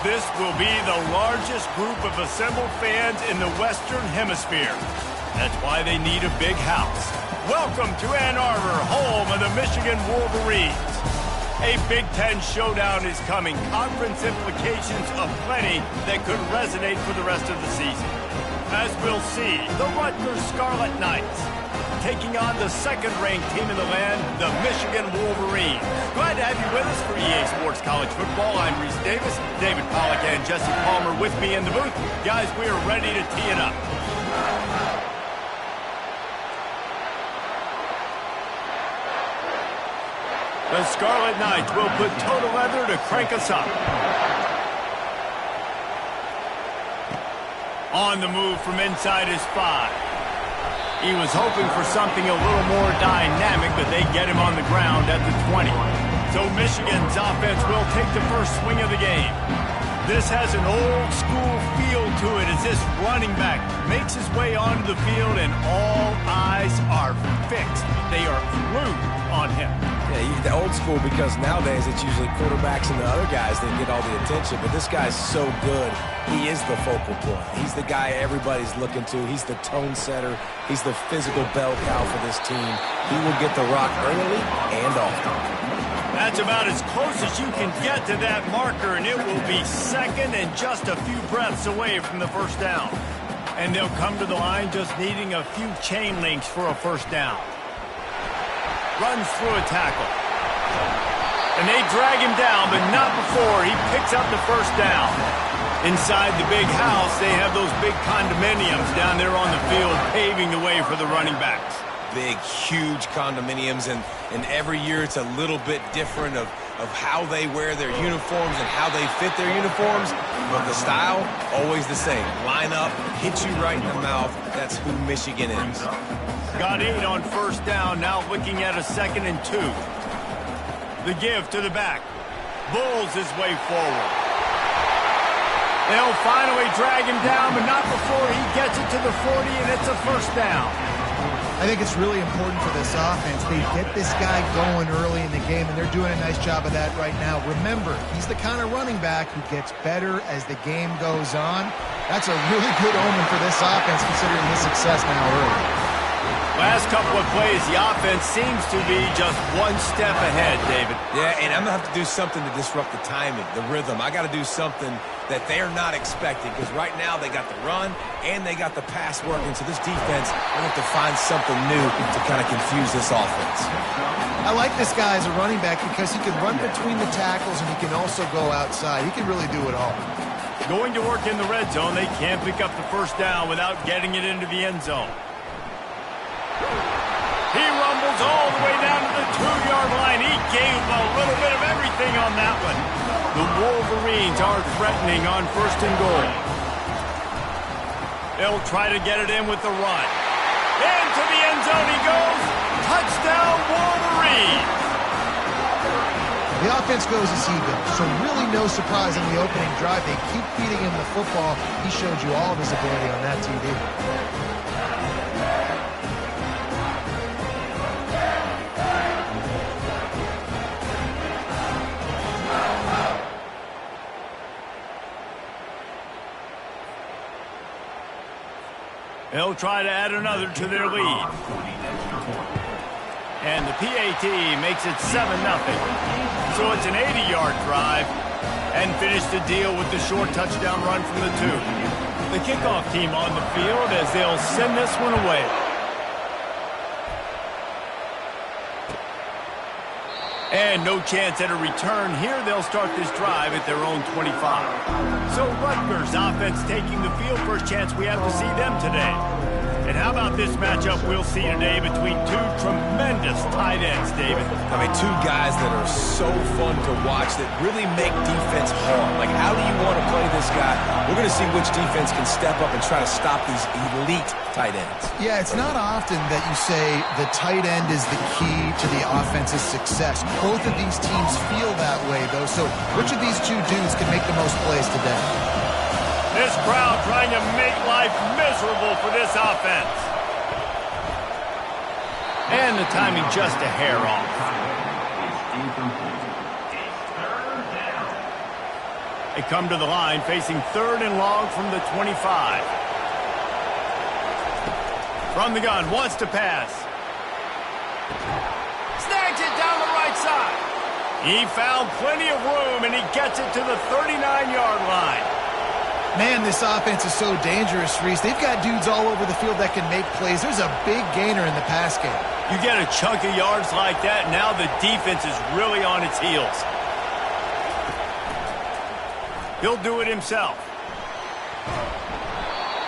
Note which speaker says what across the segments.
Speaker 1: This will be the largest group of assembled fans in the Western Hemisphere. That's why they need a big house. Welcome to Ann Arbor, home of the Michigan Wolverines. A Big Ten showdown is coming. Conference implications aplenty that could resonate for the rest of the season. As we'll see, the Rutgers Scarlet Knights taking on the second-ranked team in the land, the Michigan Wolverines. Glad to have you with us for EA Sports College Football. I'm Reese Davis, David Pollack and Jesse Palmer with me in the booth. Guys, we are ready to tee it up. The Scarlet Knights will put total leather to crank us up. On the move from inside his 5. He was hoping for something a little more dynamic, but they get him on the ground at the 20. So Michigan's offense will take the first swing of the game. This has an old-school feel to it as this running back makes his way onto the field and all eyes are fixed. They are glued on him.
Speaker 2: Yeah, the old school because nowadays it's usually quarterbacks and the other guys that get all the attention. But this guy's so good. He is the focal point. He's the guy everybody's looking to. He's the tone setter. He's the physical bell cow for this team. He will get the rock early and often.
Speaker 1: That's about as close as you can get to that marker, and it will be second and just a few breaths away from the first down. And they'll come to the line just needing a few chain links for a first down. Runs through a tackle. And they drag him down, but not before he picks up the first down. Inside the big house, they have those big condominiums down there on the field paving the way for the running backs.
Speaker 2: Big, huge condominiums, and every year it's a little bit different of how they wear their uniforms and how they fit their uniforms, but the style, always the same. Line up, hit you right in the mouth. That's who Michigan is.
Speaker 1: Got 8 on first down, now looking at a 2nd and 2. The give to the back. Bulls his way forward. They'll finally drag him down, but not before he gets it to the 40, and it's a first down.
Speaker 3: I think it's really important for this offense. They get this guy going early in the game, and they're doing a nice job of that right now. Remember, he's the kind of running back who gets better as the game goes on. That's a really good omen for this offense, considering his success now early.
Speaker 1: Last couple of plays, the offense seems to be just one step ahead, David.
Speaker 2: Yeah, and I'm going to have to do something to disrupt the timing, the rhythm. I got to do something that they're not expecting, because right now they got the run and they got the pass working. So this defense, I have to find something new to kind of confuse this offense.
Speaker 3: I like this guy as a running back because he can run between the tackles and he can also go outside. He can really do it all.
Speaker 1: Going to work in the red zone, they can't pick up the first down without getting it into the end zone. He rumbles all the way down to the 2-yard line. He gave a little bit of everything on that one. The Wolverines are threatening on 1st and goal. They'll try to get it in with the run. Into the end zone he goes. Touchdown, Wolverines.
Speaker 3: The offense goes as he goes, so really no surprise on the opening drive. They keep feeding him the football. He showed you all of his ability on that TV.
Speaker 1: They'll try to add another to their lead. And the PAT makes it 7-0. So it's an 80-yard drive and finish the deal with the short touchdown run from the 2. The kickoff team on the field as they'll send this one away. And no chance at a return here. They'll start this drive at their own 25. So Rutgers offense taking the field. First chance we have to see them today. And how about this matchup we'll see today between two tremendous tight ends, David?
Speaker 2: I mean, two guys that are so fun to watch that really make defense hard. Like, how do you want to play this guy? We're going to see which defense can step up and try to stop these elite tight ends.
Speaker 3: Yeah, it's not often that you say the tight end is the key to the offense's success. Both of these teams feel that way, though. So which of these two dudes can make the most plays today?
Speaker 1: This crowd trying to make life miserable for this offense. And the timing just a hair off. They come to the line facing 3rd and long from the 25. From the gun, wants to pass. Snags it down the right side. He found plenty of room, and he gets it to the 39-yard line.
Speaker 3: Man, this offense is so dangerous, Reese. They've got dudes all over the field that can make plays. There's a big gainer in the pass game.
Speaker 1: You get a chunk of yards like that, now the defense is really on its heels. He'll do it himself.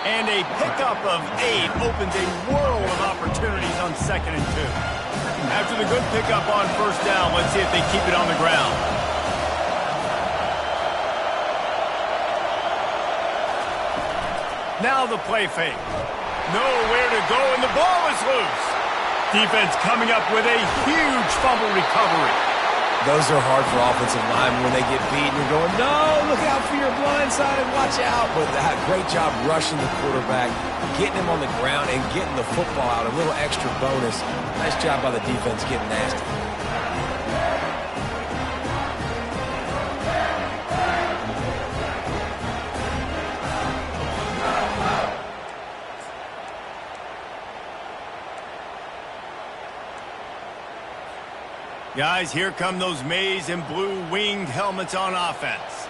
Speaker 1: And a pickup of 8 opens a world of opportunities on 2nd and 2. After the good pickup on 1st down, let's see if they keep it on the ground. Now the play fake. Nowhere to go, and the ball is loose. Defense coming up with a huge fumble recovery.
Speaker 2: Those are hard for offensive linemen when they get beat. You're going, no, look out for your blind side and watch out. But that great job rushing the quarterback, getting him on the ground, and getting the football out. A little extra bonus. Nice job by the defense getting nasty.
Speaker 1: Guys, here come those maize and blue winged helmets on offense.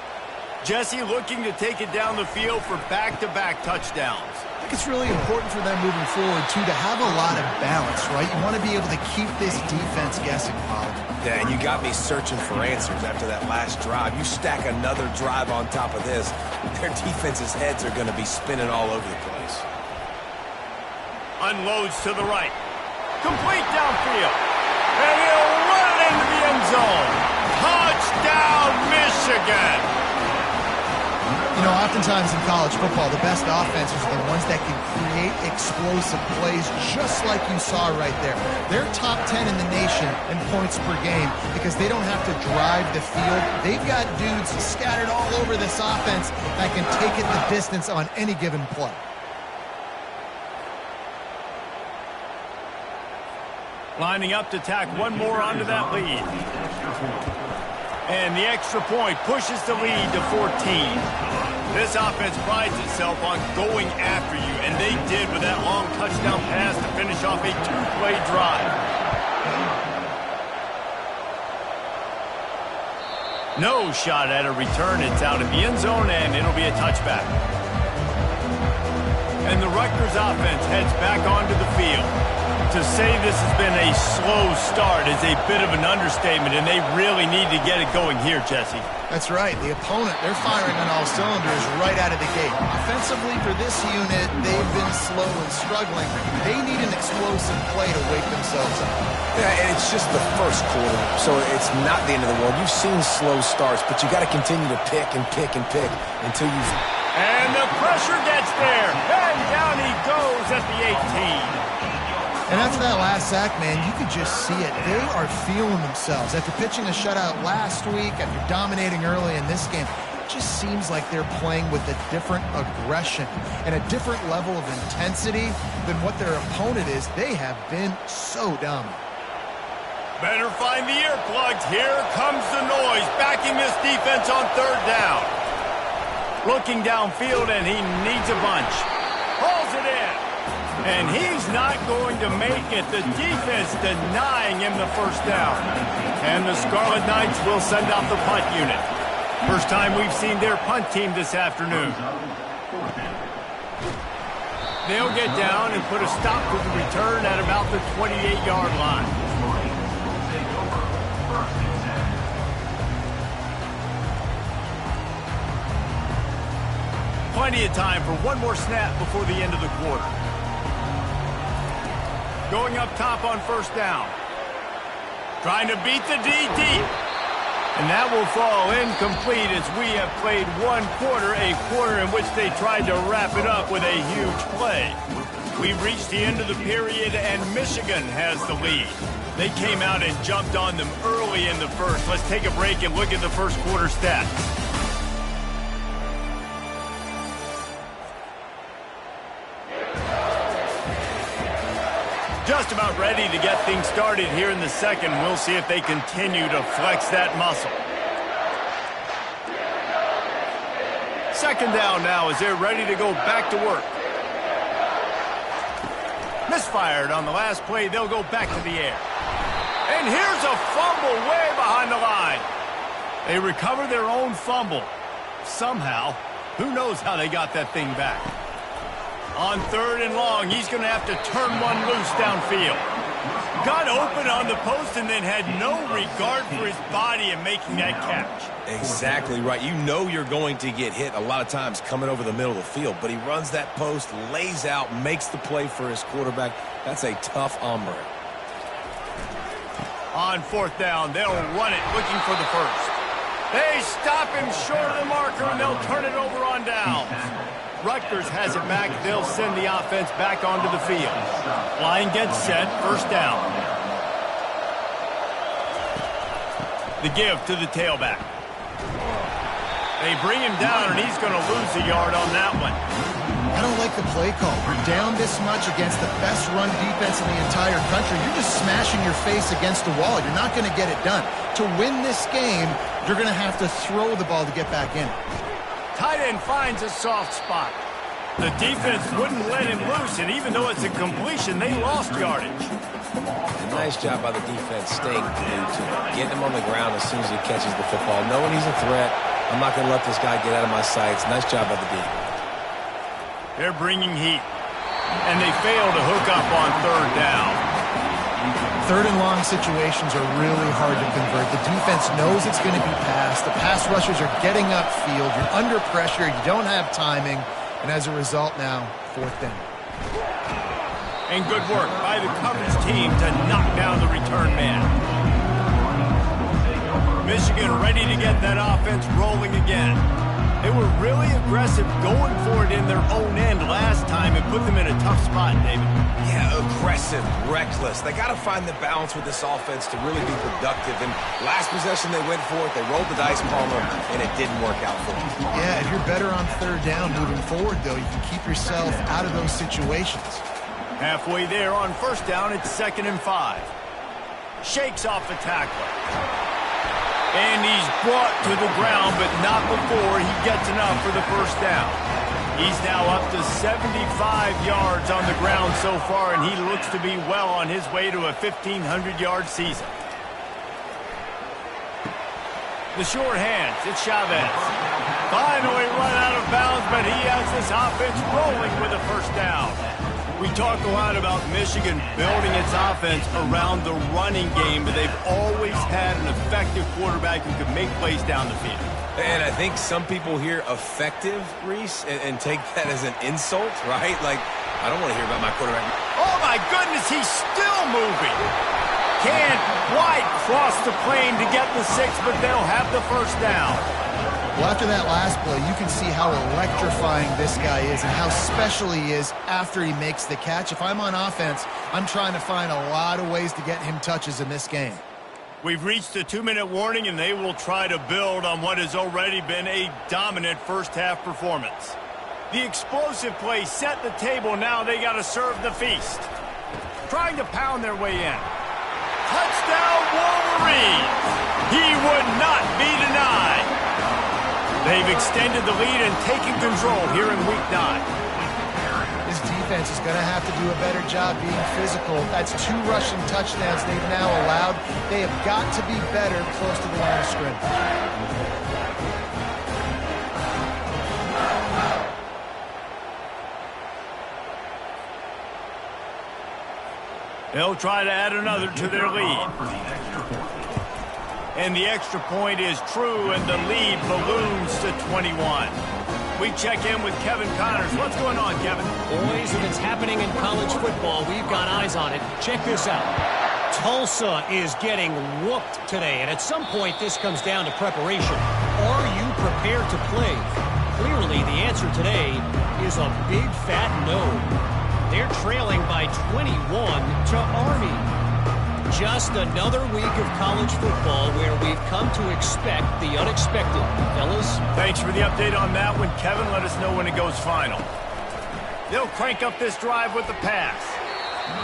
Speaker 1: Jesse looking to take it down the field for back-to-back touchdowns.
Speaker 3: I think it's really important for them moving forward, too, to have a lot of balance, right? You want to be able to keep this defense guessing, Paul.
Speaker 2: Yeah, and you got me searching for answers after that last drive. You stack another drive on top of this, their defense's heads are going to be spinning all over the place.
Speaker 1: Unloads to the right. Complete downfield. And he'll run it into the end zone. Touchdown, Michigan.
Speaker 3: You know, oftentimes in college football, the best offenses are the ones that can create explosive plays just like you saw right there. They're top 10 in the nation in points per game because they don't have to drive the field. They've got dudes scattered all over this offense that can take it the distance on any given play.
Speaker 1: Lining up to tack one more onto that lead. And the extra point pushes the lead to 14. This offense prides itself on going after you, and they did with that long touchdown pass to finish off a 2-play drive. No shot at a return. It's out of the end zone, and it'll be a touchback. And the Rutgers offense heads back onto the field. To say this has been a slow start is a bit of an understatement, and they really need to get it going here, Jesse.
Speaker 3: That's right. The opponent, they're firing on all cylinders right out of the gate. Offensively for this unit, they've been slow and struggling. They need an explosive play to wake themselves up.
Speaker 2: Yeah, and it's just the first quarter, so it's not the end of the world. You've seen slow starts, but you got to continue to pick and pick and pick until you...
Speaker 1: And the pressure gets there, and down he goes at the 18.
Speaker 3: And after that last sack, man, you could just see it. They are feeling themselves. After pitching a shutout last week, after dominating early in this game, it just seems like they're playing with a different aggression and a different level of intensity than what their opponent is. They have been so dominant.
Speaker 1: Better find the earplugs. Here comes the noise, backing this defense on 3rd down. Looking downfield, and he needs a bunch. Hauls it in. And he's not going to make it. The defense denying him the 1st down. And the Scarlet Knights will send out the punt unit. First time we've seen their punt team this afternoon. They'll get down and put a stop to the return at about the 28-yard line. Plenty of time for one more snap before the end of the quarter. Going up top on 1st down. Trying to beat the D deep. And that will fall incomplete as we have played one quarter, a quarter in which they tried to wrap it up with a huge play. We've reached the end of the period, and Michigan has the lead. They came out and jumped on them early in the first. Let's take a break and look at the first quarter stats. Just about ready to get things started here in the second. We'll see if they continue to flex that muscle. Second down now as they're ready to go back to work. Misfired on the last play. They'll go back to the air. And here's a fumble way behind the line. They recover their own fumble. Somehow, who knows how they got that thing back. On 3rd and long, he's going to have to turn one loose downfield. Got open on the post and then had no regard for his body in making that catch.
Speaker 2: Exactly right. You know you're going to get hit a lot of times coming over the middle of the field, but he runs that post, lays out, makes the play for his quarterback. That's a tough hombre.
Speaker 1: On 4th down, they'll run it looking for the first. They stop him short of the marker, and they'll turn it over on downs. Rutgers has it back. They'll send the offense back onto the field. Line gets set. First down. The give to the tailback. They bring him down, and he's going to lose a yard on that one.
Speaker 3: I don't like the play call. You're down this much against the best run defense in the entire country. You're just smashing your face against the wall. You're not going to get it done. To win this game, you're going to have to throw the ball to get back in.
Speaker 1: Tight end finds a soft spot. The defense wouldn't let him loose, and even though it's a completion, they lost yardage.
Speaker 2: Nice job by the defense staying glued to him, getting him on the ground as soon as he catches the football, knowing he's a threat. I'm not going to let this guy get out of my sights. Nice job by the D.
Speaker 1: They're bringing heat, and they fail to hook up on 3rd down.
Speaker 3: 3rd and long situations are really hard to convert. The defense knows it's going to be passed. The pass rushers are getting upfield. You're under pressure. You don't have timing. And as a result now, 4th down.
Speaker 1: And good work by the coverage team to knock down the return man. Michigan ready to get that offense rolling again. They were really aggressive going for it in their own end last time and put them in a tough spot, David.
Speaker 2: Yeah, aggressive, reckless. They got to find the balance with this offense to really be productive. And last possession they went for it. They rolled the dice, Palmer, and it didn't work out for them.
Speaker 3: Yeah, if you're better on 3rd down moving forward, though, you can keep yourself out of those situations.
Speaker 1: Halfway there on 1st down, it's 2nd and 5. Shakes off the tackler. And he's brought to the ground, but not before he gets enough for the 1st down. He's now up to 75 yards on the ground so far, and he looks to be well on his way to a 1,500-yard season. The short hands, it's Chavez. Finally run out of bounds, but he has this offense rolling with a 1st down. We talk a lot about Michigan building its offense around the running game, but they've always had an effective quarterback who can make plays down the field.
Speaker 2: And I think some people hear effective, Reese, and take that as an insult, right? Like, I don't want to hear about my quarterback.
Speaker 1: Oh, my goodness, he's still moving. Can't quite cross the plane to get the 6, but they'll have the 1st down.
Speaker 3: Well, after that last play, you can see how electrifying this guy is and how special he is after he makes the catch. If I'm on offense, I'm trying to find a lot of ways to get him touches in this game.
Speaker 1: We've reached the 2-minute warning, and they will try to build on what has already been a dominant first-half performance. The explosive play set the table. Now they got to serve the feast. Trying to pound their way in. Touchdown, Wolverines! He would not be denied. They've extended the lead and taken control here in Week 9.
Speaker 3: This defense is going to have to do a better job being physical. That's 2 rushing touchdowns they've now allowed. They have got to be better close to the line of scrimmage.
Speaker 1: They'll try to add another to their lead. And the extra point is true, and the lead balloons to 21. We check in with Kevin Connors. What's going on, Kevin?
Speaker 4: Boys, if it's happening in college football, we've got eyes on it. Check this out. Tulsa is getting whooped today, and at some point this comes down to preparation. Are you prepared to play? Clearly, the answer today is a big fat no. They're trailing by 21 to Army. Just another week of college football where we've come to expect the unexpected. Fellas?
Speaker 1: Thanks for the update on that one, Kevin. Let us know when it goes final. They'll crank up this drive with the pass.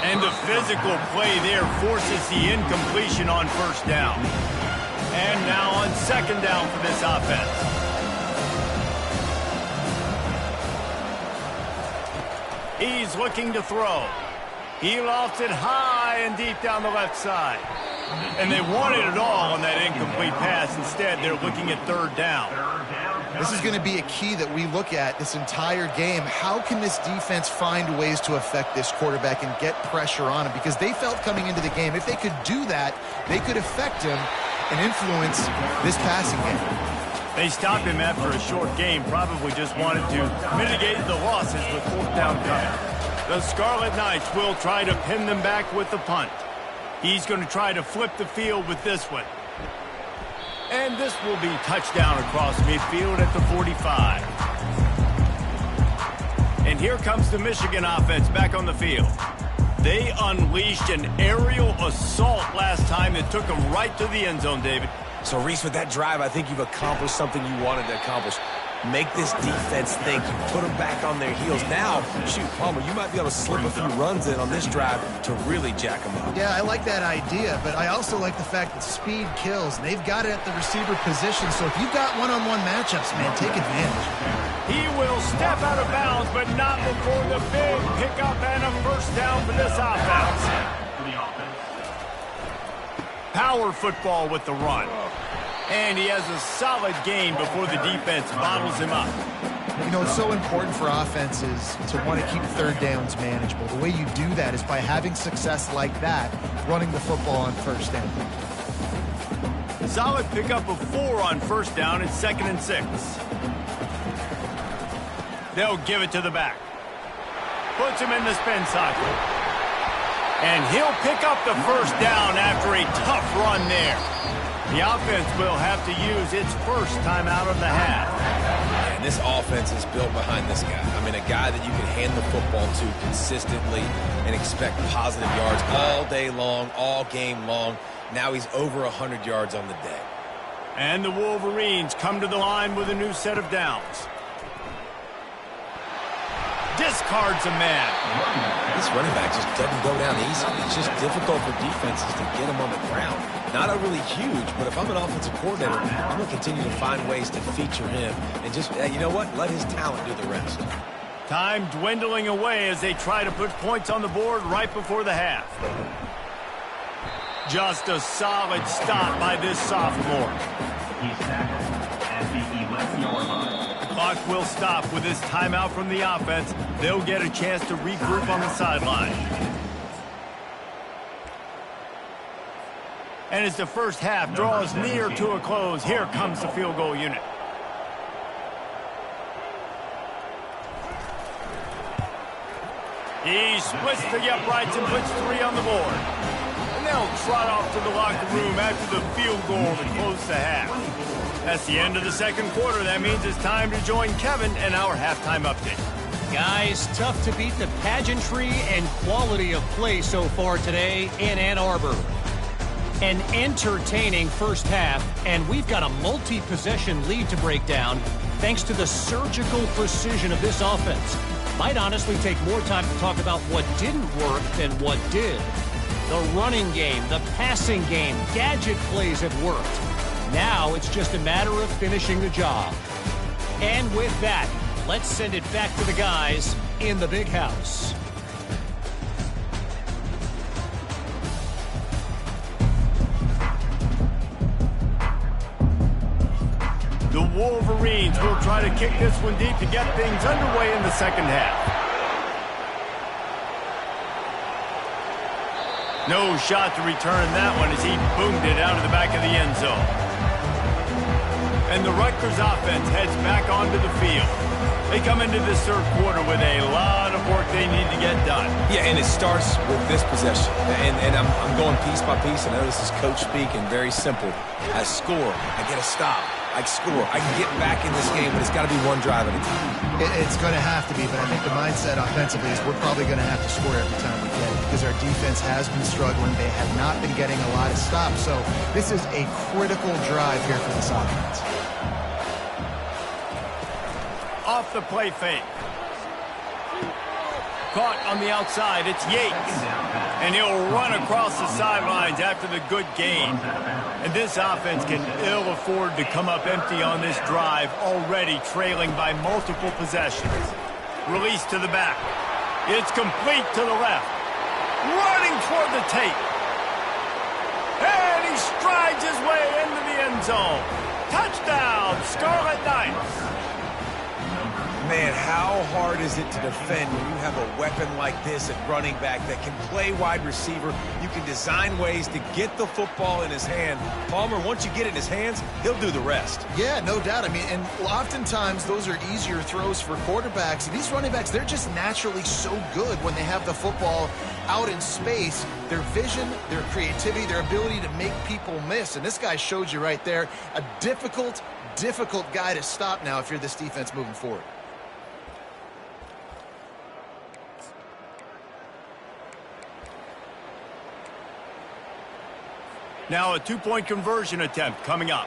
Speaker 1: And the physical play there forces the incompletion on 1st down. And now on 2nd down for this offense. He's looking to throw. He lofts it high and deep down the left side. And they wanted it all on that incomplete pass. Instead, they're looking at third down.
Speaker 3: This is going to be a key that we look at this entire game. How can this defense find ways to affect this quarterback and get pressure on him? Because they felt coming into the game, if they could do that, they could affect him and influence this passing game.
Speaker 1: They stopped him after a short game, probably just wanted to mitigate the losses with fourth down coming. The Scarlet Knights will try to pin them back with the punt. He's going to try to flip the field with this one. And this will be touchdown across midfield at the 45. And here comes the Michigan offense back on the field. They unleashed an aerial assault last time that took them right to the end zone, David.
Speaker 2: So, Reese, with that drive, I think you've accomplished something you wanted to accomplish. Make this defense think. You put them back on their heels. Now, shoot, Palmer, you might be able to slip a few runs in on this drive to really jack them up.
Speaker 3: Yeah, I like that idea, but I also like the fact that speed kills. And they've got it at the receiver position, so if you've got one-on-one matchups, man, take advantage.
Speaker 1: He will step out of bounds, but not before the big pickup and a first down for this offense. Power football with the run. And he has a solid gain before the defense bottles him up.
Speaker 3: You know, it's so important for offenses to want to keep third downs manageable. The way you do that is by having success like that, running the football on first down.
Speaker 1: Solid pickup of 4 on first down and 2nd and 6. They'll give it to the back. Puts him in the spin cycle. And he'll pick up the first down after a tough run there. The offense will have to use its first timeout of the half.
Speaker 2: And this offense is built behind this guy. I mean, a guy that you can hand the football to consistently and expect positive yards all day long, all game long. Now he's over 100 yards on the day.
Speaker 1: And the Wolverines come to the line with a new set of downs. Discards a man.
Speaker 2: This running back just doesn't go down easy. It's just difficult for defenses to get him on the ground. Not overly huge, but if I'm an offensive coordinator, I'm going to continue to find ways to feature him and just, you know what, let his talent do the rest.
Speaker 1: Time dwindling away as they try to put points on the board right before the half. Just a solid stop by this sophomore.
Speaker 5: He's tackled at the 11-yard line.
Speaker 1: The clock will stop with this timeout from the offense. They'll get a chance to regroup on the sideline. And as the first half draws near to a close, here comes the field goal unit. He splits the uprights and puts 3 on the board. And they'll trot off to the locker room after the field goal to close the half. That's the end of the second quarter. That means it's time to join Kevin and our halftime update.
Speaker 4: Guys, tough to beat the pageantry and quality of play so far today in Ann Arbor. An entertaining first half, and we've got a multi-possession lead to break down thanks to the surgical precision of this offense. Might honestly take more time to talk about what didn't work than what did. The running game, the passing game, gadget plays have worked. Now it's just a matter of finishing the job. And with that, let's send it back to the guys in the big house.
Speaker 1: The Wolverines will try to kick this one deep to get things underway in the second half. No shot to return that one as he boomed it out of the back of the end zone. And the Rutgers offense heads back onto the field. They come into this third quarter with a lot of work they need to get done.
Speaker 2: Yeah, and it starts with this possession. And I'm going piece by piece. I know this is coach speak and very simple. I score. I get a stop. I score. I can get back in this game, but it's got to be one drive at a time.
Speaker 3: It's going to have to be, but I think the mindset offensively is we're probably going to have to score every time we get it because our defense has been struggling. They have not been getting a lot of stops. So this is a critical drive here for this offense.
Speaker 1: Off the play fake. Caught on the outside. It's Yates. And he'll run across the sidelines after the good gain. And this offense can ill afford to come up empty on this drive, already trailing by multiple possessions. Release to the back. It's complete to the left. Running toward the tape. And he strides his way into the end zone. Touchdown, Scarlet Knights.
Speaker 2: Man, how hard is it to defend when you have a weapon like this at running back that can play wide receiver? You can design ways to get the football in his hand. Palmer, once you get it in his hands, he'll do the rest.
Speaker 3: Yeah, no doubt. I mean, and oftentimes those are easier throws for quarterbacks. And these running backs, they're just naturally so good when they have the football out in space. Their vision, their creativity, their ability to make people miss. And this guy showed you right there, a difficult guy to stop now if you're this defense moving forward.
Speaker 1: Now a two-point conversion attempt coming up.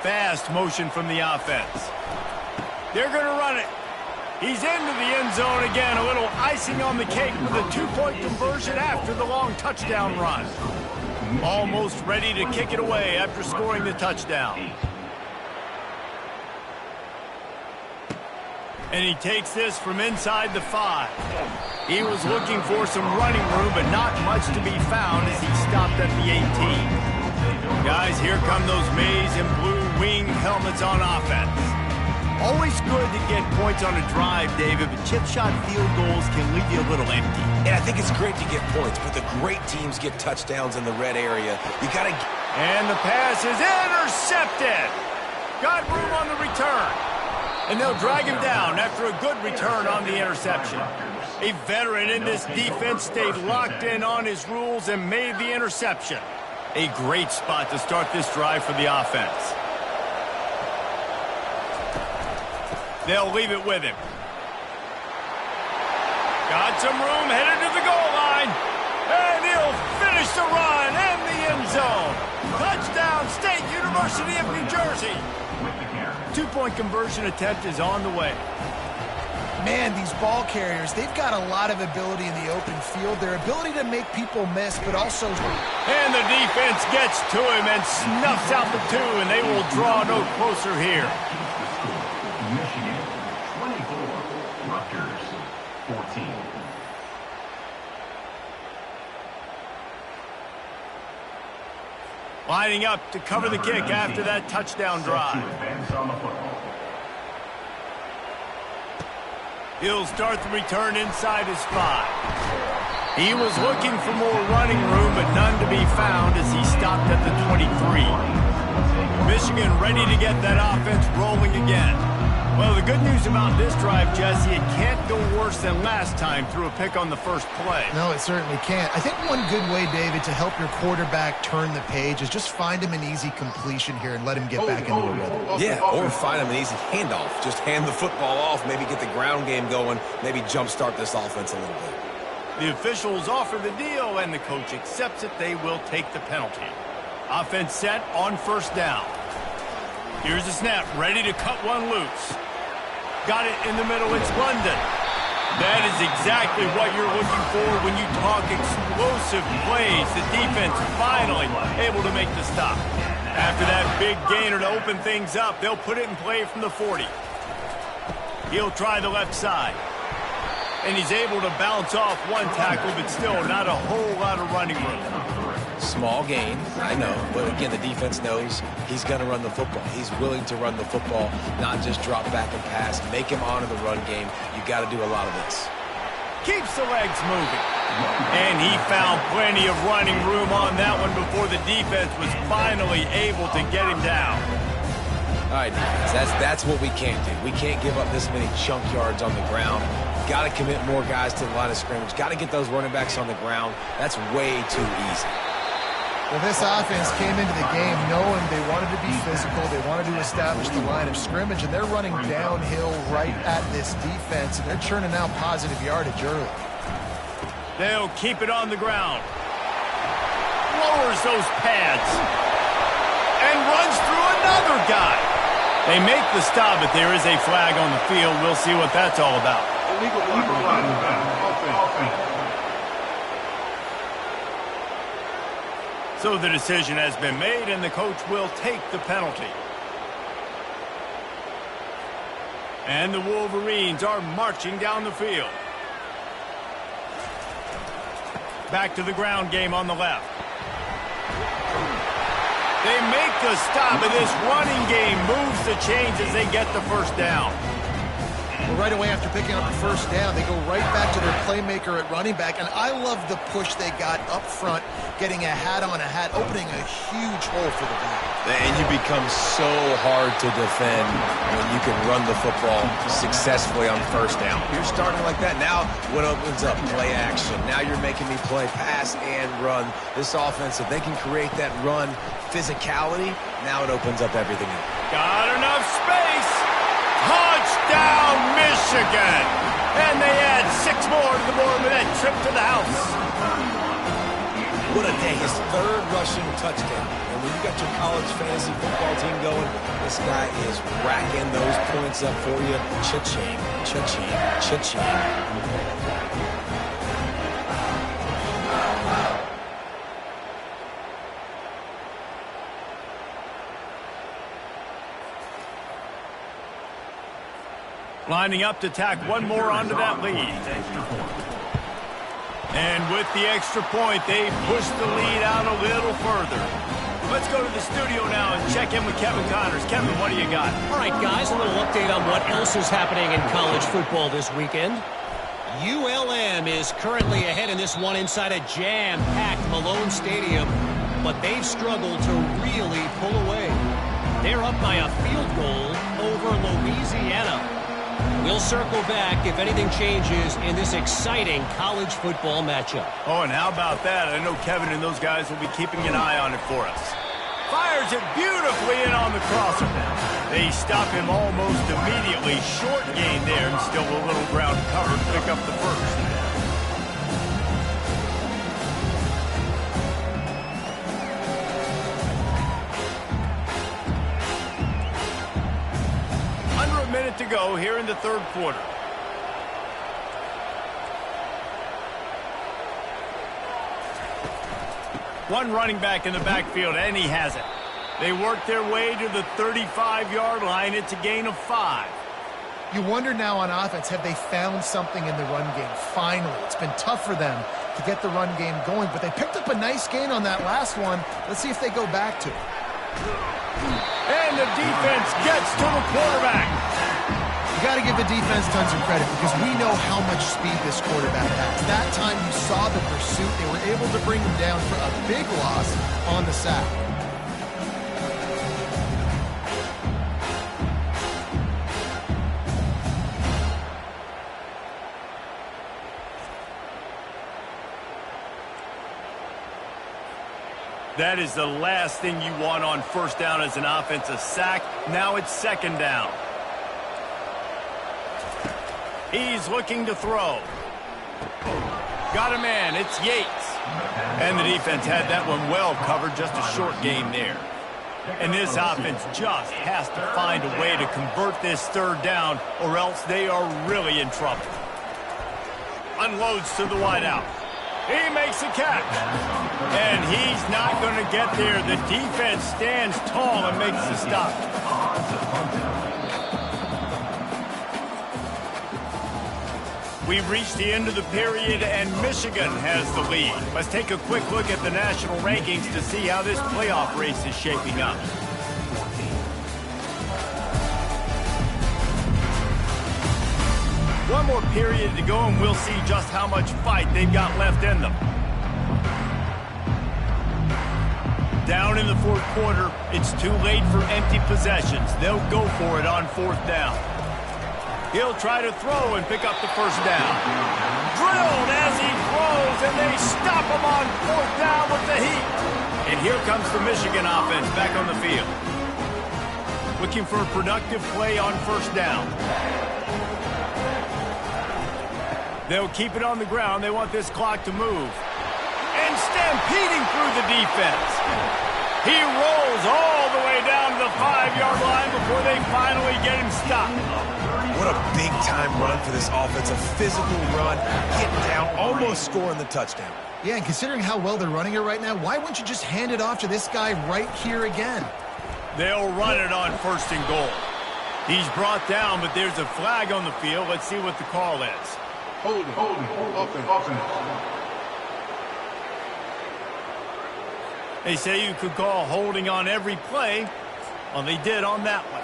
Speaker 1: Fast motion from the offense. They're going to run it. He's into the end zone again. A little icing on the cake with a two-point conversion after the long touchdown run. Almost ready to kick it away after scoring the touchdown. And he takes this from inside the 5. He was looking for some running room, but not much to be found as he stopped at the 18. Guys, here come those maize and blue wing helmets on offense. Always good to get points on a drive, David, but chip shot field goals can leave you a little empty.
Speaker 2: And I think it's great to get points, but the great teams get touchdowns in the red area. You got to...
Speaker 1: And the pass is intercepted. Got room on the return. And they'll drag him down after a good return on the interception. A veteran in this defense stayed locked in on his rules and made the interception. A great spot to start this drive for the offense. They'll leave it with him. Got some room, headed to the goal line. And he'll finish the run and the end zone. Touchdown, State University of New Jersey. Two-point conversion attempt is on the way.
Speaker 3: Man, these ball carriers, they've got a lot of ability in the open field. Their ability to make people miss, but also...
Speaker 1: And the defense gets to him and snuffs out the 2, and they will draw no closer here.
Speaker 5: Michigan 24, Rutgers 14.
Speaker 1: Lining up to cover the kick after that touchdown drive. He'll start the return inside his 5. He was looking for more running room, but none to be found as he stopped at the 23. Michigan ready to get that offense rolling again. Well, the good news about this drive, Jesse, it can't go worse than last time through a pick on the first play.
Speaker 3: No, it certainly can't. I think one good way, David, to help your quarterback turn the page is just find him an easy completion here and let him get back into a rhythm.
Speaker 2: Yeah, or find him an easy handoff. Just hand the football off, maybe get the ground game going, maybe jumpstart this offense a little bit.
Speaker 1: The officials offer the deal, and the coach accepts it. They will take the penalty. Offense set on first down. Here's the snap, ready to cut one loose. Got it in the middle, it's London. That is exactly what you're looking for when you talk explosive plays. The defense finally able to make the stop. After that big gainer to open things up, they'll put it in play from the 40. He'll try the left side. And he's able to bounce off one tackle, but still not a whole lot of running room.
Speaker 2: Small gain, I know, but again, the defense knows he's going to run the football. He's willing to run the football, not just drop back and pass, make him honor the run game. You got to do a lot of this.
Speaker 1: Keeps the legs moving. And he found plenty of running room on that one before the defense was finally able to get him down.
Speaker 2: All right, defense, that's what we can't do. We can't give up this many chunk yards on the ground. Got to commit more guys to the line of scrimmage. Got to get those running backs on the ground. That's way too easy.
Speaker 3: Well, this offense came into the game knowing they wanted to be physical. They wanted to establish the line of scrimmage, and they're running downhill right at this defense, and they're churning out positive yardage early.
Speaker 1: They'll keep it on the ground. Lowers those pads. And runs through another guy. They make the stop, but there is a flag on the field. We'll see what that's all about. So the decision has been made, and the coach will take the penalty. And the Wolverines are marching down the field. Back to the ground game on the left. They make the stop, and this running game moves the chains as they get the first down.
Speaker 3: Well, right away after picking up the first down, they go right back to their playmaker at running back, and I love the push they got up front, getting a hat on a hat, opening a huge hole for the back.
Speaker 2: And you become so hard to defend when you can run the football successfully on first down. You're starting like that. Now what opens up? Play action. Now you're making me play pass and run. This offense, if they can create that run physicality, now it opens up everything else.
Speaker 1: Got enough space. Touchdown, Michigan. And they add 6 more to the board with that trip to the house.
Speaker 2: What a day. His 3rd rushing touchdown. And when you got your college fantasy football team going, this guy is racking those points up for you. Cha-ching, cha-ching, cha-ching.
Speaker 1: Lining up to tack one more onto that lead. And with the extra point, they push the lead out a little further. Let's go to the studio now and check in with Kevin Connors. Kevin, what do you got?
Speaker 4: All right, guys, a little update on what else is happening in college football this weekend. ULM is currently ahead in this one inside a jam-packed Malone Stadium, but they've struggled to really pull away. They're up by a field goal over Louisiana. We'll circle back if anything changes in this exciting college football matchup.
Speaker 1: Oh, and how about that? I know Kevin and those guys will be keeping an eye on it for us. Fires it beautifully in on the crosser. They stop him almost immediately. Short gain there and still a little ground covered to pick up the first. Minute to go here in the 3rd quarter. One running back in the backfield, and he has it. They work their way to the 35-yard line. It's a gain of 5.
Speaker 3: You wonder now on offense, have they found something in the run game? Finally, it's been tough for them to get the run game going, but they picked up a nice gain on that last one. Let's see if they go back to it.
Speaker 1: And the defense gets to the quarterback.
Speaker 3: You got to give the defense tons of credit because we know how much speed this quarterback has. That time you saw the pursuit. They were able to bring him down for a big loss on the sack.
Speaker 1: That is the last thing you want on first down as an offensive sack. Now it's 2nd down. He's looking to throw. Got a man. It's Yates. And the defense had that one well covered. Just a short game there. And this offense just has to find a way to convert this 3rd down, or else they are really in trouble. Unloads to the wideout. He makes a catch. And he's not going to get there. The defense stands tall and makes the stop. We've reached the end of the period, and Michigan has the lead. Let's take a quick look at the national rankings to see how this playoff race is shaping up. One more period to go, and we'll see just how much fight they've got left in them. Down in the 4th quarter, it's too late for empty possessions. They'll go for it on 4th down. He'll try to throw and pick up the first down. Drilled as he throws, and they stop him on 4th down with the heat. And here comes the Michigan offense back on the field. Looking for a productive play on 1st down. They'll keep it on the ground. They want this clock to move. And stampeding through the defense. He rolls all the way down to the 5-yard line before they finally get him stopped.
Speaker 2: What a big-time run for this offense. A physical run, getting down, almost scoring the touchdown.
Speaker 3: Yeah, and considering how well they're running it right now, why wouldn't you just hand it off to this guy right here again?
Speaker 1: They'll run it on 1st and goal. He's brought down, but there's a flag on the field. Let's see what the call is.
Speaker 6: Holding. Offense.
Speaker 1: They say you could call holding on every play. Well, they did on that one.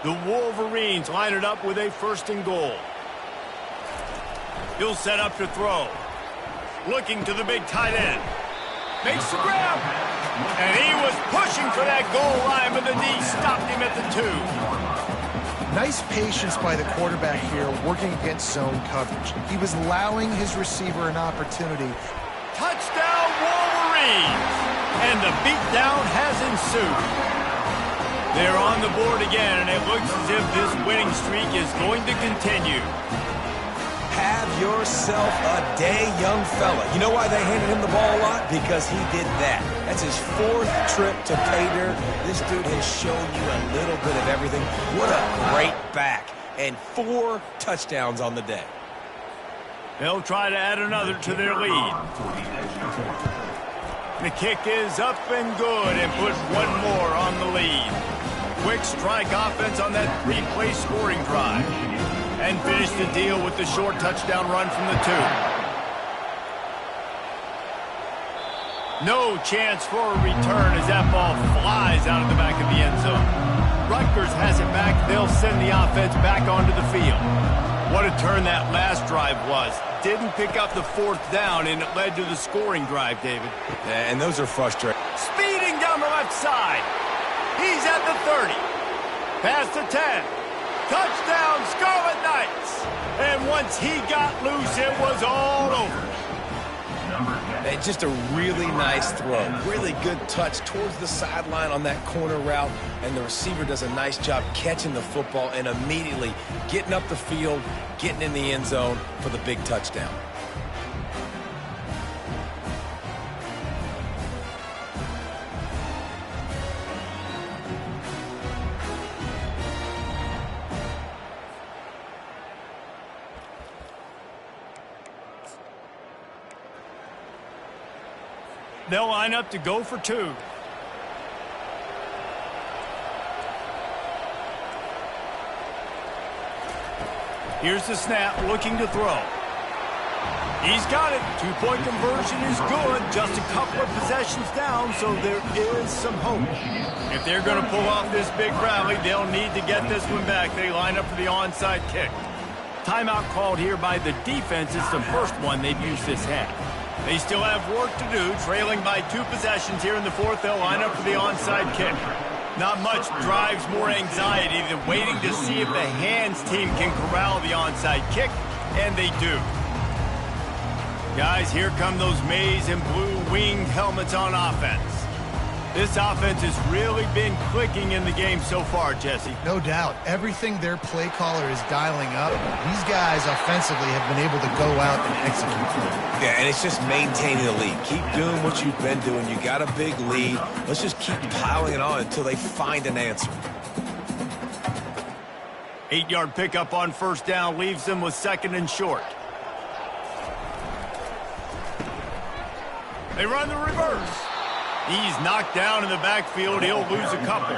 Speaker 1: The Wolverines line it up with a 1st and goal. He'll set up to throw. Looking to the big tight end. Makes the grab. And he was pushing for that goal line, but the D stopped him at the 2.
Speaker 3: Nice patience by the quarterback here, working against zone coverage. He was allowing his receiver an opportunity.
Speaker 1: Touchdown, Wolverines! And the beatdown has ensued. They're on the board again, and it looks as if this winning streak is going to continue.
Speaker 2: Have yourself a day, young fella. You know why they handed him the ball a lot? Because he did that. That's his 4th trip to pay dirt. This dude has shown you a little bit of everything. What a great back. And 4 touchdowns on the day.
Speaker 1: They'll try to add another to their lead. The kick is up and good and put one more on the lead. Quick strike offense on that 3-play scoring drive. And finish the deal with the short touchdown run from the 2. No chance for a return as that ball flies out of the back of the end zone. Rutgers has it back. They'll send the offense back onto the field. What a turn that last drive was. Didn't pick up the 4th down, and it led to the scoring drive, David.
Speaker 2: Yeah, and those are frustrating.
Speaker 1: Speeding down the left side. He's at the 30. Past the 10. Touchdown, Scarlet Knights! And once he got loose, it was all over.
Speaker 2: And just a really nice throw. Really good touch towards the sideline on that corner route. And the receiver does a nice job catching the football and immediately getting up the field, getting in the end zone for the big touchdown.
Speaker 1: They'll line up to go for 2. Here's the snap, looking to throw. He's got it. 2-point conversion is good. Just a couple of possessions down, so there is some hope. If they're going to pull off this big rally, they'll need to get this one back. They line up for the onside kick. Timeout called here by the defense. It's the first one they've used this half. They still have work to do, trailing by 2 possessions here in the 4th. They'll line up for the onside kick. Not much drives more anxiety than waiting to see if the hands team can corral the onside kick, and they do. Guys, here come those maize and blue winged helmets on offense. This offense has really been clicking in the game so far, Jesse.
Speaker 3: No doubt. Everything their play caller is dialing up, these guys offensively have been able to go out and execute.
Speaker 2: Yeah, and it's just maintaining the lead. Keep doing what you've been doing. You got a big lead. Let's just keep piling it on until they find an answer.
Speaker 1: 8-yard pickup on 1st down leaves them with 2nd and short. They run the reverse. He's knocked down in the backfield. He'll lose a couple.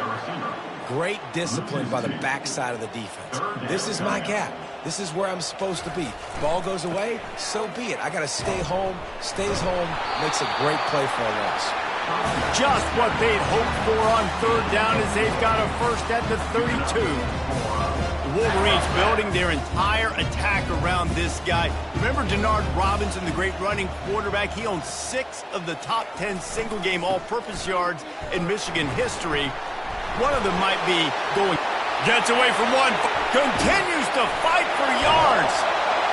Speaker 2: Great discipline by the backside of the defense. This is my gap. This is where I'm supposed to be. Ball goes away, so be it. I got to stay home. Stays home. Makes a great play for a loss.
Speaker 1: Just what they'd hoped for on 3rd down as they've got a first at the 32. The Wolverines building their entire attack around this guy. Remember Denard Robinson, the great running quarterback? He owns 6 of the top 10 single-game all-purpose yards in Michigan history. One of them might be going. Gets away from one. Continues to fight for yards.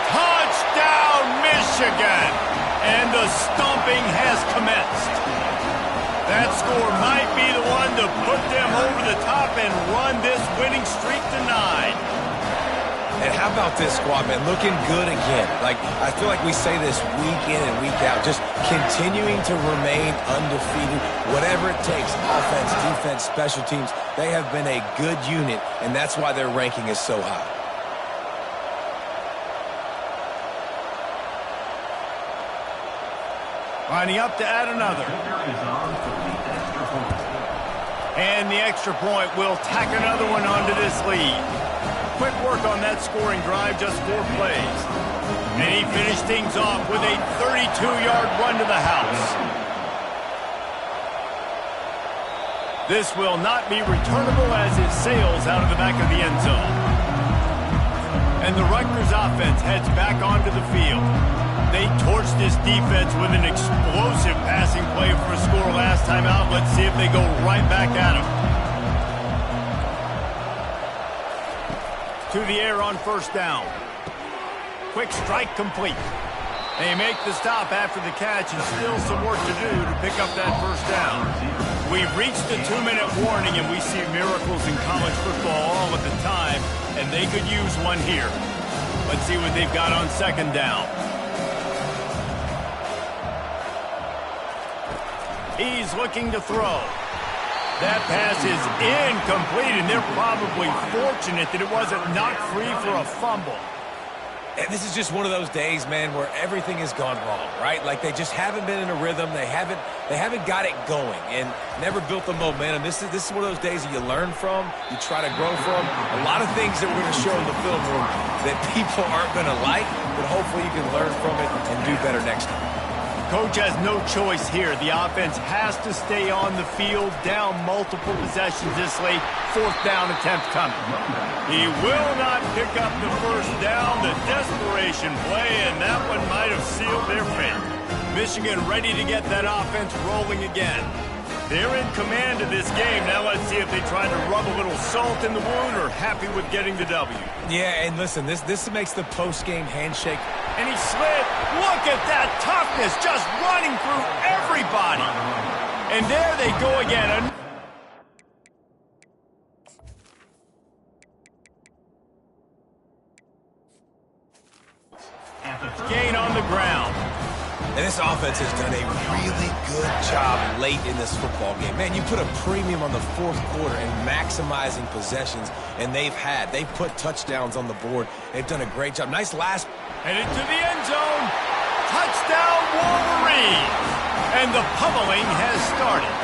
Speaker 1: Touchdown, Michigan! And the stomping has commenced. That score might be the one to put them over the top and run this winning streak to 9.
Speaker 2: And how about this squad, man? Looking good again. Like, I feel like we say this week in and week out. Just continuing to remain undefeated. Whatever it takes, offense, defense, special teams, they have been a good unit, and that's why their ranking is so high.
Speaker 1: Lining up to add another. And the extra point will tack another one onto this lead. Quick work on that scoring drive, just 4 plays. And he finished things off with a 32-yard run to the house. This will not be returnable as it sails out of the back of the end zone. And the Rutgers offense heads back onto the field. They torched this defense with an explosive passing play for a score last time out. Let's see if they go right back at him. To the air on first down. Quick strike complete. They make the stop after the catch, and still some work to do to pick up that first down. We've reached the 2-minute warning, and we see miracles in college football all of the time, and they could use one here. Let's see what they've got on second down. He's looking to throw. That pass is incomplete, and they're probably fortunate that it wasn't knocked free for a fumble.
Speaker 2: And this is just one of those days, man, where everything has gone wrong, right? Like they just haven't been in a rhythm. They haven't got it going and never built the momentum. This is one of those days that you learn from, you try to grow from. A lot of things that we're going to show in the film room that people aren't going to like, but hopefully you can learn from it and do better next time.
Speaker 1: Coach has no choice here. The offense has to stay on the field, down multiple possessions this late. 4th down attempt coming. He will not pick up the first down. The desperation play, and that one might have sealed their fate. Michigan ready to get that offense rolling again. They're in command of this game. Now let's see if they try to rub a little salt in the wound or happy with getting the W.
Speaker 2: Yeah, and listen, this makes the post-game handshake.
Speaker 1: And he slid. Look at that toughness, just running through everybody. And there they go again. Gain on the ground.
Speaker 2: And this offense has done a really good job late in this football game. Man, you put a premium on the 4th quarter and maximizing possessions, and they've put touchdowns on the board. They've done a great job. Nice last.
Speaker 1: Headed to the end zone. Touchdown, Wolverines. And the pummeling has started.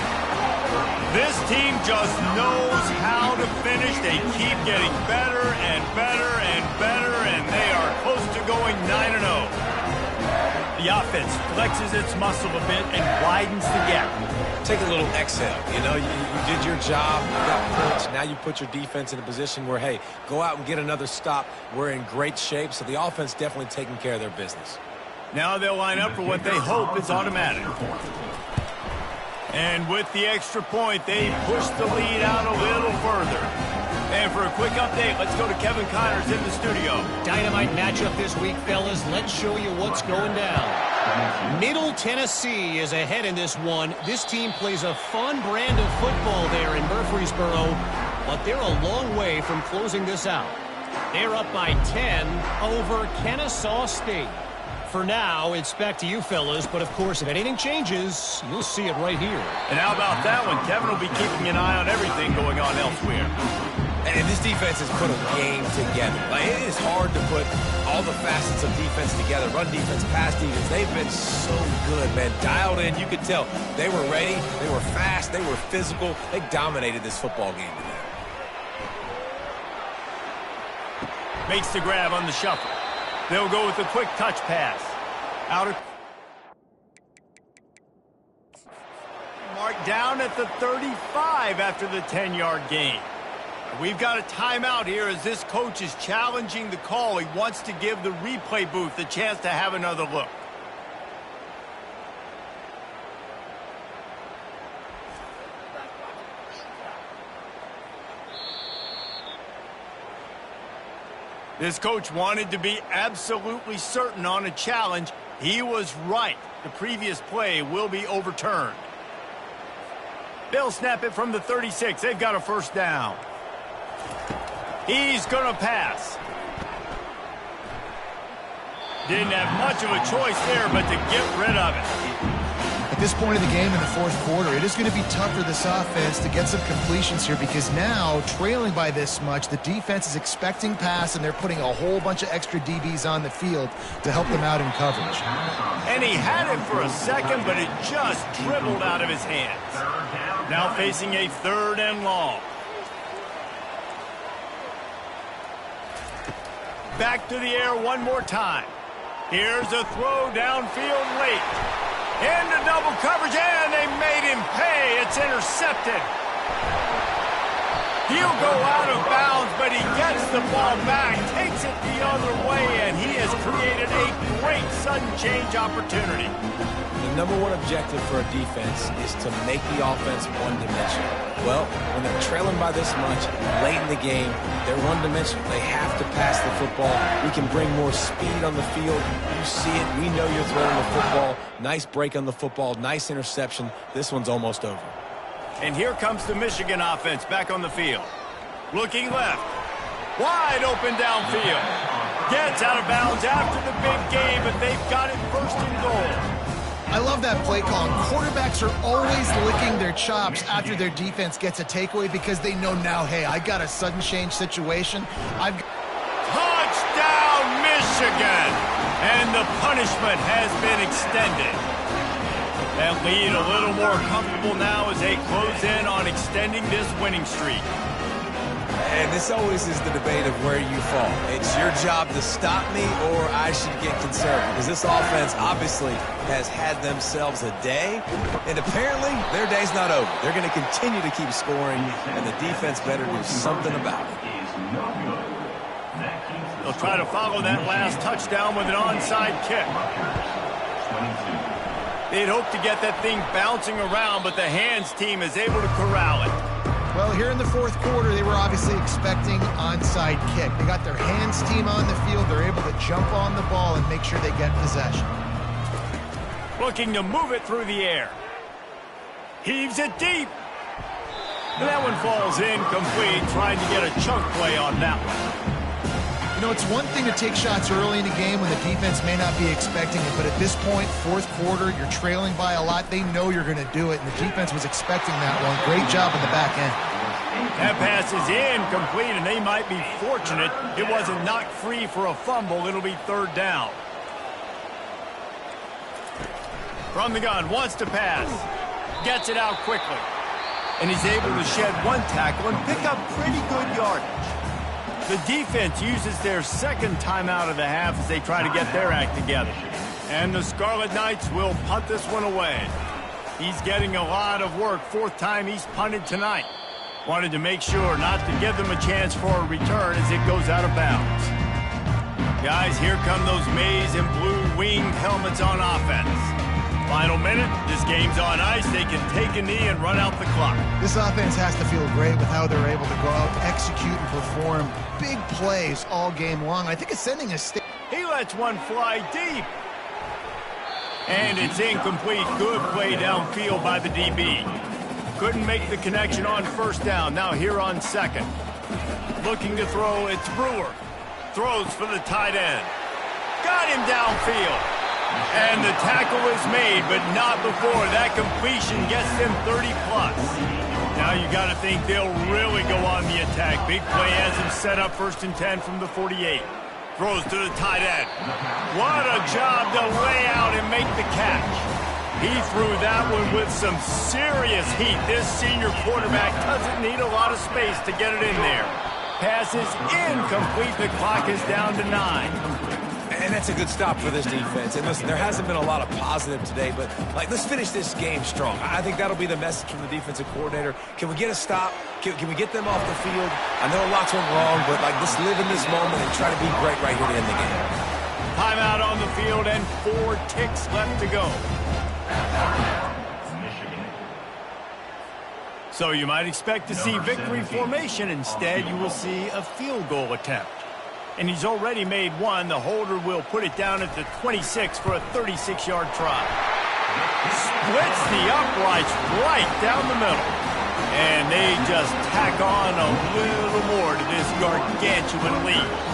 Speaker 1: This team just knows how to finish. They keep getting better and better and better, and they are close to going 9-0. The offense flexes its muscle a bit and widens the gap.
Speaker 2: Take a little exhale. You know, you did your job. You got points. Now you put your defense in a position where, hey, go out and get another stop. We're in great shape, so the offense definitely taking care of their business.
Speaker 1: Now they'll line up for what they hope is automatic. And with the extra point, they push the lead out a little further. And for a quick update, let's go to Kevin Connors in the studio.
Speaker 4: Dynamite matchup this week, fellas. Let's show you what's going down. Middle Tennessee is ahead in this one. This team plays a fun brand of football there in Murfreesboro, but they're a long way from closing this out. They're up by 10 over Kennesaw State. For now, it's back to you, fellas, but of course, if anything changes, you'll see it right here.
Speaker 1: And how about that one? Kevin will be keeping an eye on everything going on elsewhere.
Speaker 2: And this defense has put a game together. Like, it is hard to put all the facets of defense together. Run defense, pass defense. They've been so good, man. Dialed in. You could tell they were ready. They were fast. They were physical. They dominated this football game today.
Speaker 1: Makes the grab on the shuffle. They'll go with a quick touch pass. Marked down at the 35 after the 10-yard gain. We've got a timeout here as this coach is challenging the call. He wants to give the replay booth a chance to have another look. This coach wanted to be absolutely certain on a challenge. He was right. The previous play will be overturned. They'll snap it from the 36. They've got a first down. He's going to pass. Didn't have much of a choice there, but to get rid of it.
Speaker 3: At this point of the game in the 4th quarter, it is going to be tough for this offense to get some completions here because now, trailing by this much, the defense is expecting pass, and they're putting a whole bunch of extra DBs on the field to help them out in coverage.
Speaker 1: And he had it for a second, but it just dribbled out of his hands.
Speaker 5: 3rd down
Speaker 1: Now facing a 3rd and long. Back to the air one more time. Here's a throw downfield late. Into double coverage, and they made him pay. It's intercepted. He'll go out of bounds, but he gets the ball back, takes it the other way, and he has created a great sudden change opportunity.
Speaker 2: The number one objective for a defense is to make the offense one-dimensional. Well, when they're trailing by this much late in the game, they're one-dimensional. They have to pass the football. We can bring more speed on the field. You see it. We know you're throwing the football. Nice break on the football. Nice interception. This one's almost over.
Speaker 1: And here comes the Michigan offense back on the field. Looking left. Wide open downfield. Gets out of bounds after the big game, but they've got it 1st and goal.
Speaker 3: I love that play call. Quarterbacks are always licking their chops after their defense gets a takeaway because they know now, hey, I got a sudden change situation.
Speaker 1: Touchdown, Michigan! And the punishment has been extended. That lead a little more comfortable now as they close in on extending this winning streak.
Speaker 2: And this always is the debate of where you fall. It's your job to stop me or I should get concerned. Because this offense obviously has had themselves a day. And apparently their day's not over. They're going to continue to keep scoring. And the defense better do something about it.
Speaker 1: They'll try to follow that last touchdown with an onside kick. They'd hoped to get that thing bouncing around, but the hands team is able to corral it.
Speaker 3: Well, here in the 4th quarter, they were obviously expecting onside kick. They got their hands team on the field. They're able to jump on the ball and make sure they get possession.
Speaker 1: Looking to move it through the air. Heaves it deep. And that one falls incomplete, trying to get a chunk play on that one.
Speaker 3: You know, it's one thing to take shots early in the game when the defense may not be expecting it, but at this point, 4th quarter, you're trailing by a lot. They know you're going to do it, and the defense was expecting that one. Great job on the back end.
Speaker 1: That pass is incomplete, and they might be fortunate it wasn't knocked free for a fumble. It'll be 3rd down. From the gun, wants to pass. Gets it out quickly. And he's able to shed one tackle and pick up pretty good yardage. The defense uses their 2nd timeout of the half as they try to get their act together. And the Scarlet Knights will punt this one away. He's getting a lot of work. 4th time he's punted tonight. Wanted to make sure not to give them a chance for a return as it goes out of bounds. Guys, here come those maize and blue winged helmets on offense. Final minute, this game's on ice. They can take a knee and run out the clock.
Speaker 3: This offense has to feel great with how they're able to go out, execute, and perform big plays all game long. I think it's sending a stick.
Speaker 1: He lets one fly deep. And it's incomplete. Good play downfield by the DB. Couldn't make the connection on 1st down. Now here on 2nd. Looking to throw, it's Brewer. Throws for the tight end. Got him downfield. And the tackle is made, but not before. That completion gets them 30-plus. Now you got to think they'll really go on the attack. Big play has him set up 1st and 10 from the 48. Throws to the tight end. What a job to lay out and make the catch. He threw that one with some serious heat. This senior quarterback doesn't need a lot of space to get it in there. Pass is incomplete. The clock is down to 9.
Speaker 2: And that's a good stop for this defense. And listen, there hasn't been a lot of positive today, but let's finish this game strong. I think that'll be the message from the defensive coordinator. Can we get a stop? Can we get them off the field? I know a lot's went wrong, but let's live in this moment and try to be great right here to end the game.
Speaker 1: Timeout on the field and 4 ticks left to go. So you might expect to see victory formation. Instead, you will see a field goal attempt. And he's already made one. The holder will put it down at the 26 for a 36-yard try. Splits the uprights right down the middle. And they just tack on a little more to this gargantuan lead.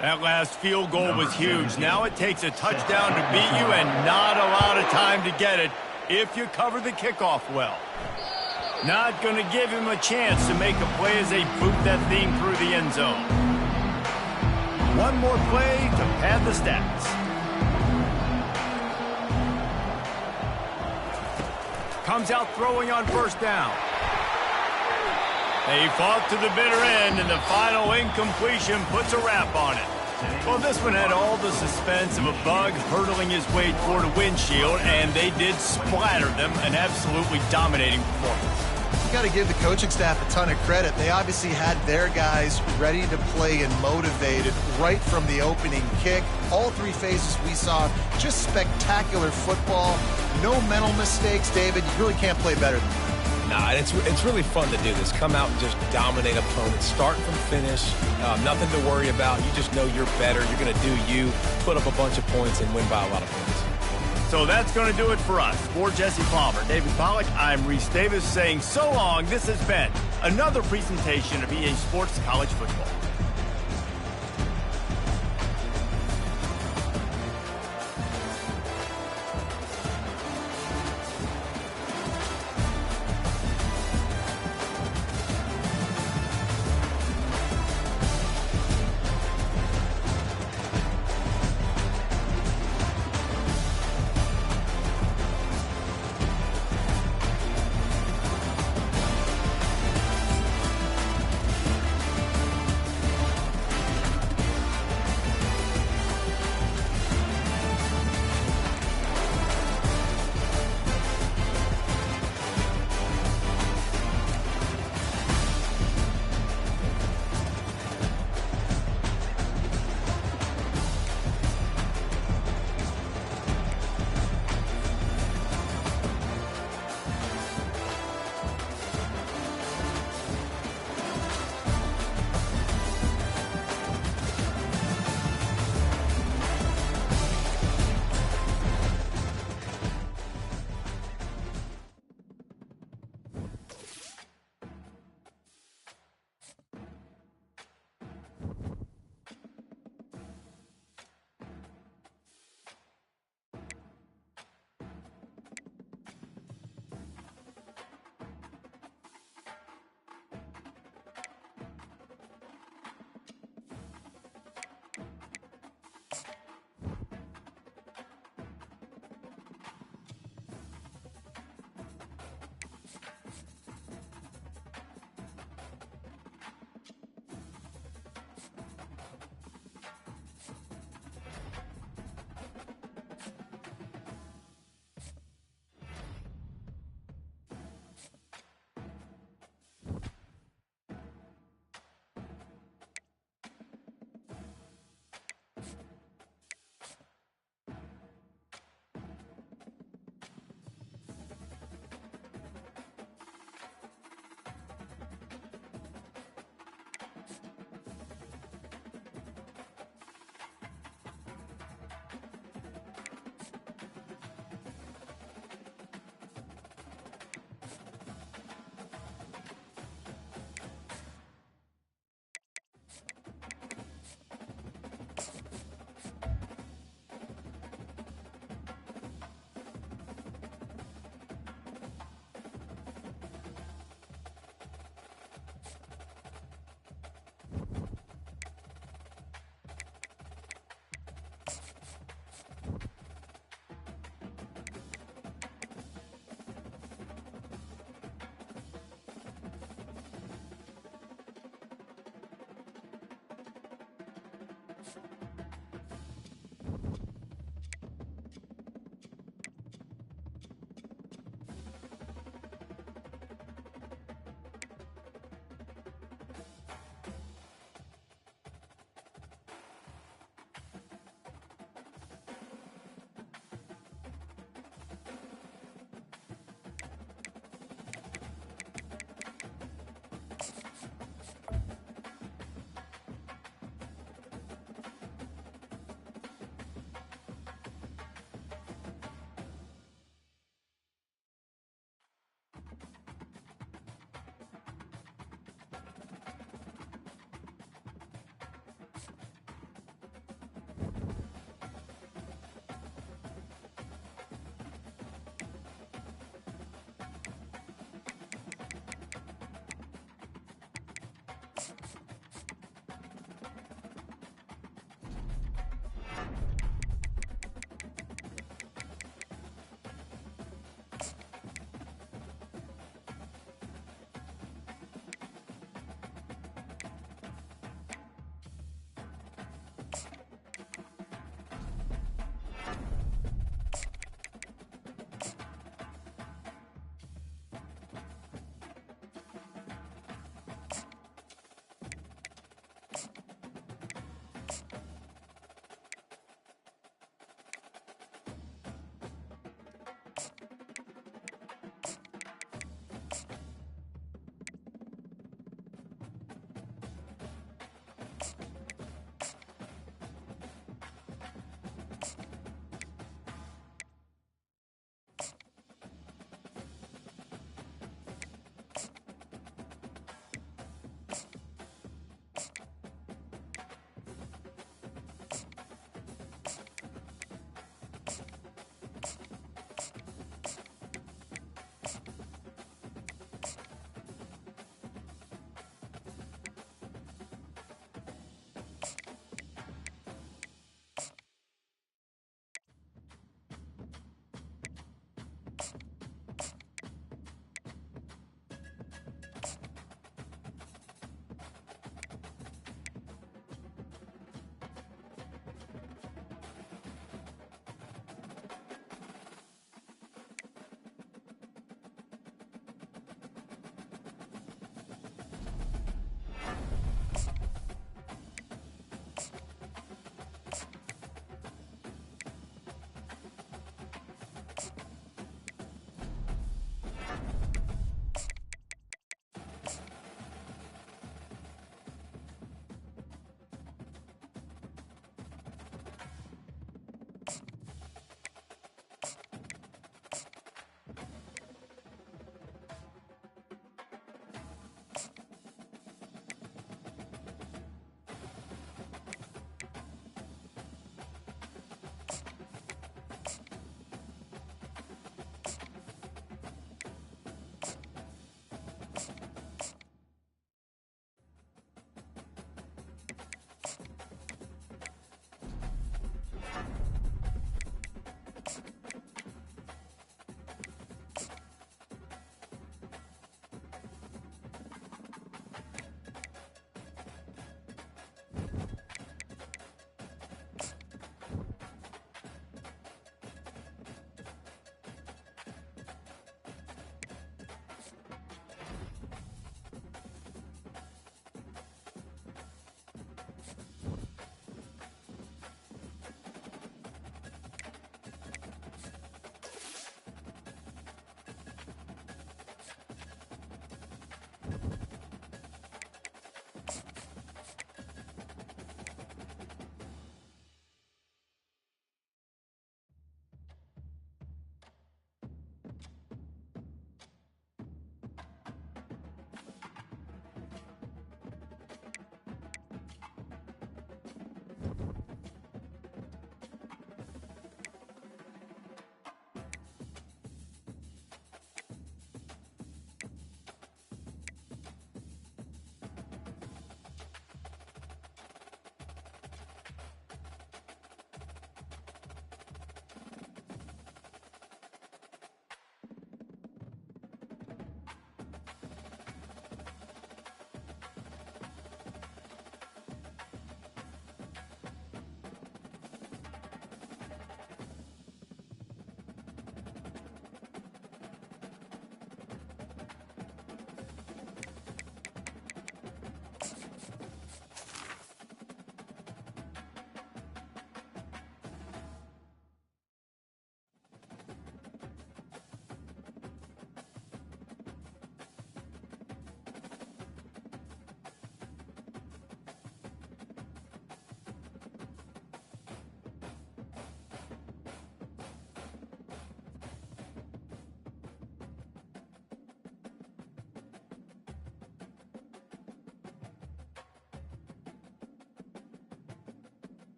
Speaker 1: That last field goal was huge. Now it takes a touchdown to beat you and not a lot of time to get it if you cover the kickoff well. Not going to give him a chance to make a play as they boot that thing through the end zone. One more play to pad the stats. Comes out throwing on first down. They fought to the bitter end, and the final incompletion puts a wrap on it. Well, this one had all the suspense of a bug hurtling his way toward a windshield, and they did splatter them, an absolutely dominating performance.
Speaker 3: You got to give the coaching staff a ton of credit. They obviously had their guys ready to play and motivated right from the opening kick. All three phases we saw, just spectacular football. No mental mistakes, David. You really can't play better than that.
Speaker 2: Nah, it's really fun to do this. Come out and just dominate opponents, start from finish. Nothing to worry about. You just know you're better. You're going to do you, put up a bunch of points, and win by a lot of points.
Speaker 1: So that's going to do it for us. For Jesse Palmer, David Pollack, I'm Reese Davis saying so long. This has been another presentation of EA Sports College Football.